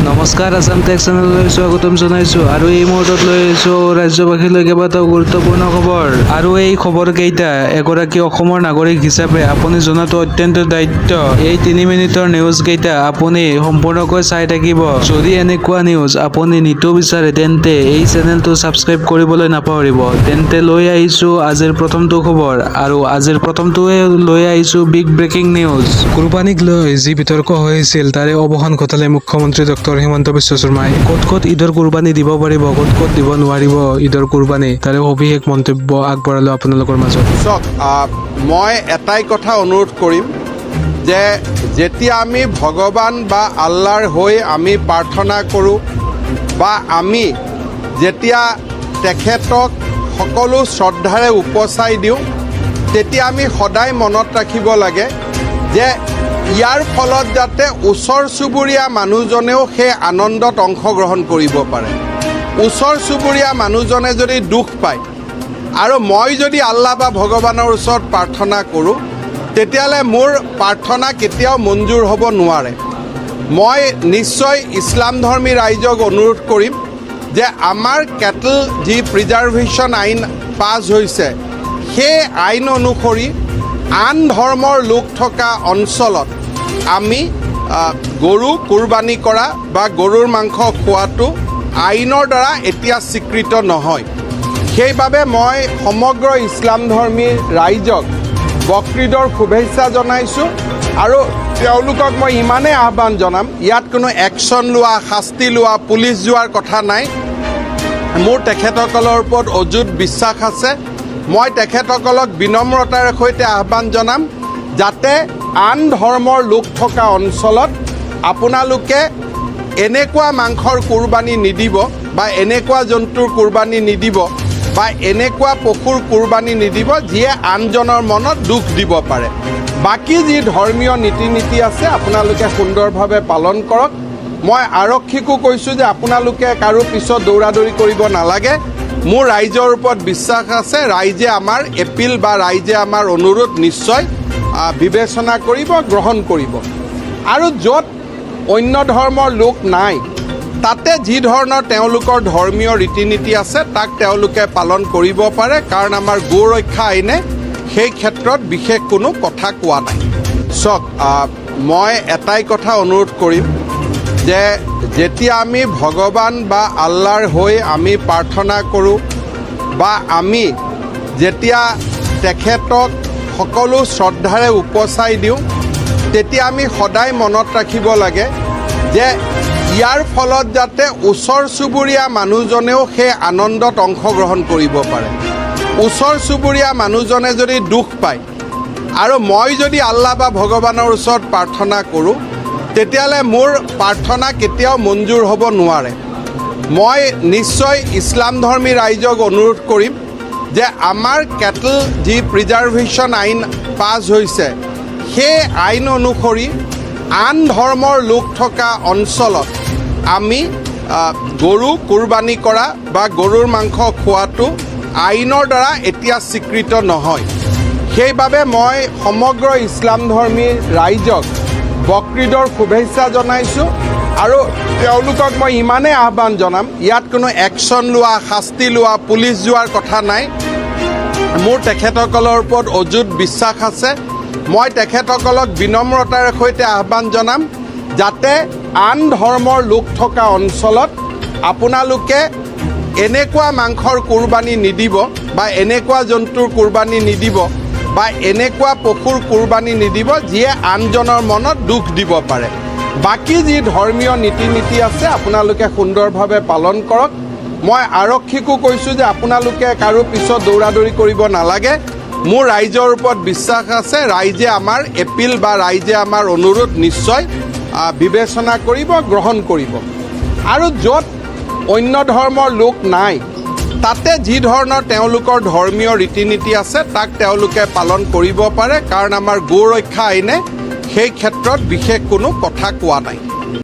নমস্কাৰ আসাম টেক চেনেললৈ স্বাগতম জনাইছোঁ আৰু এই মুহূৰ্তত লৈ আহিছোঁ ৰাজ্যবাসীলৈ কেইবাটাও গুৰুত্বপূৰ্ণ খবৰ আৰু এই খবৰকেইটা এগৰাকী অসমৰ নাগৰিক হিচাপে আপুনি জনাটো অত্যন্ত দায়িত্ব। এই 3 মিনিটৰ নিউজ কেইটা আপুনি সম্পূৰ্ণকৈ চাই থাকিব। যদি এনেকুৱা নিউজ আপুনি নিতো বিচাৰে তেন্তে এই চেনেলটো ছাবস্ক্ৰাইব কৰিবলৈ নাপাহৰিব। তেন্তে লৈ আহিছোঁ আজিৰ প্ৰথমটো খবৰ আৰু আজিৰ প্ৰথমটোৱে লৈ আহিছোঁ বিগ ব্ৰেকিং নিউজ। কুৰবানীক লৈ যি বিতৰ্ক হৈছিল তাৰে অৱসান ঘটালে মুখ্যমন্ত্ৰী ডক্টৰ হিমন্ত বিশ্ব শৰ্মাই। ক'ত ঈদৰ কুৰবানী দিব পাৰিব, ক'ত দিব নোৱাৰিব ঈদৰ কুৰবানী, তাৰে সবিশেষ মন্তব্য আগবঢ়ালো আপোনালোকৰ মাজত। চাওক, মই এটাই কথা অনুৰোধ কৰিম যে যেতিয়া আমি ভগৱান বা আল্লাৰ হৈ আমি প্ৰাৰ্থনা কৰোঁ বা আমি যেতিয়া তেখেতক সকলো শ্ৰদ্ধাৰে উপচাই দিওঁ, তেতিয়া আমি সদায় মনত ৰাখিব লাগে যে ইয়াৰ ফলত যাতে ওচৰ চুবুৰীয়া মানুহজনেও সেই আনন্দত অংশগ্ৰহণ কৰিব পাৰে। ওচৰ চুবুৰীয়া মানুহজনে যদি দুখ পায় আৰু মই যদি আল্লাহ বা ভগৱানৰ ওচৰত প্ৰাৰ্থনা কৰোঁ, তেতিয়াহ'লে মোৰ প্ৰাৰ্থনা কেতিয়াও মঞ্জুৰ হ'ব নোৱাৰে। মই নিশ্চয় ইছলামধৰ্মী ৰাইজক অনুৰোধ কৰিম যে আমাৰ কেটল যি প্ৰিজাৰ্ভেশ্যন আইন পাছ হৈছে, সেই আইন অনুসৰি আন ধৰ্মৰ লোক থকা অঞ্চলত আমি গৰু কুৰবানী কৰা বা গৰুৰ মাংস খোৱাটো আইনৰ দ্বাৰা এতিয়া স্বীকৃত নহয়। সেইবাবে মই সমগ্ৰ ইছলামধৰ্মী ৰাইজক বকৰীদৰ শুভেচ্ছা জনাইছোঁ আৰু তেওঁলোকক মই ইমানেই আহ্বান জনাম, ইয়াত কোনো একশ্যন লোৱা, শাস্তি লোৱা, পুলিচ যোৱাৰ কথা নাই। মোৰ তেখেতসকলৰ ওপৰত অযুত বিশ্বাস আছে। মই তেখেতসকলক বিনম্ৰতাৰ সৈতে আহ্বান জনাম যাতে আন ধৰ্মৰ লোক থকা অঞ্চলত আপোনালোকে এনেকুৱা মাংসৰ কুৰবানী নিদিব বা এনেকুৱা জন্তুৰ কুৰবানী নিদিব বা এনেকুৱা পশুৰ কুৰবানী নিদিব যিয়ে আনজনৰ মনত দুখ দিব পাৰে। বাকী যি ধৰ্মীয় নীতি নীতি আছে আপোনালোকে সুন্দৰভাৱে পালন কৰক। মই আৰক্ষীকো কৈছোঁ যে আপোনালোকে কাৰো পিছত দৌৰা দৌৰি কৰিব নালাগে। মোৰ ৰাইজৰ ওপৰত বিশ্বাস আছে, ৰাইজে আমাৰ এপিল বা ৰাইজে আমাৰ অনুৰোধ নিশ্চয় বিবেচনা কৰিব, গ্ৰহণ কৰিব। আৰু য'ত অন্য ধৰ্মৰ লোক নাই, তাতে যি ধৰণৰ তেওঁলোকৰ ধৰ্মীয় ৰীতি নীতি আছে তাক তেওঁলোকে পালন কৰিব পাৰে, কাৰণ আমাৰ গো ৰক্ষা আইনে সেই ক্ষেত্ৰত বিশেষ কোনো কথা কোৱা নাই। চাওক, মই এটাই কথা অনুৰোধ কৰিম যে যেতিয়া আমি ভগৱান বা আল্লাৰ হৈ আমি প্ৰাৰ্থনা কৰোঁ বা আমি যেতিয়া তেখেতক সকলো শ্ৰদ্ধাৰে উপচাই দিওঁ, তেতিয়া আমি সদায় মনত ৰাখিব লাগে যে ইয়াৰ ফলত যাতে ওচৰ চুবুৰীয়া মানুহজনেও সেই আনন্দত অংশগ্ৰহণ কৰিব পাৰে। ওচৰ চুবুৰীয়া মানুহজনে যদি দুখ পায় আৰু মই যদি আল্লাহ বা ভগৱানৰ ওচৰত প্ৰাৰ্থনা কৰোঁ, তেতিয়াহ'লে মোৰ প্ৰাৰ্থনা কেতিয়াও মঞ্জুৰ হ'ব নোৱাৰে। মই নিশ্চয় ইছলামধৰ্মী ৰাইজক অনুৰোধ কৰিম যে আমাৰ কেটল যি প্ৰিজাৰ্ভেশ্যন আইন পাছ হৈছে, সেই আইন অনুসৰি আন ধৰ্মৰ লোক থকা অঞ্চলত আমি গৰু কুৰবানী কৰা বা গৰুৰ মাংস খোৱাটো আইনৰ দ্বাৰা এতিয়া স্বীকৃত নহয়। সেইবাবে মই সমগ্ৰ ইছলামধৰ্মী ৰাইজক বকৰীদৰ শুভেচ্ছা জনাইছোঁ আৰু তেওঁলোকক মই ইমানেই আহ্বান জনাম, ইয়াত কোনো একশ্যন লোৱা, শাস্তি লোৱা, পুলিচ যোৱাৰ কথা নাই। মোৰ তেখেতসকলৰ ওপৰত অযুত বিশ্বাস আছে। মই তেখেতসকলক বিনম্ৰতাৰ সৈতে আহ্বান জনাম যাতে আন ধৰ্মৰ লোক থকা অঞ্চলত আপোনালোকে এনেকুৱা মাংসৰ কুৰবানী নিদিব বা এনেকুৱা জন্তুৰ কুৰবানী নিদিব বা এনেকুৱা পশুৰ কুৰবানী নিদিব যিয়ে আনজনৰ মনত দুখ দিব পাৰে। বাকী যি ধৰ্মীয় নীতি নীতি আছে আপোনালোকে সুন্দৰভাৱে পালন কৰক। মই আৰক্ষীকো কৈছোঁ যে আপোনালোকে কাৰো পিছত দৌৰা দৌৰি কৰিব নালাগে। মোৰ ৰাইজৰ ওপৰত বিশ্বাস আছে, ৰাইজে আমাৰ এপিল বা ৰাইজে আমাৰ অনুৰোধ নিশ্চয় বিবেচনা কৰিব, গ্ৰহণ কৰিব। আৰু য'ত অন্য ধৰ্মৰ লোক নাই, তাতে যি ধৰণৰ তেওঁলোকৰ ধৰ্মীয় ৰীতি নীতি আছে তাক তেওঁলোকে পালন কৰিব পাৰে, কাৰণ আমাৰ গো ৰক্ষা আইনে সেই ক্ষেত্ৰত বিশেষ কোনো কথা কোৱা নাই।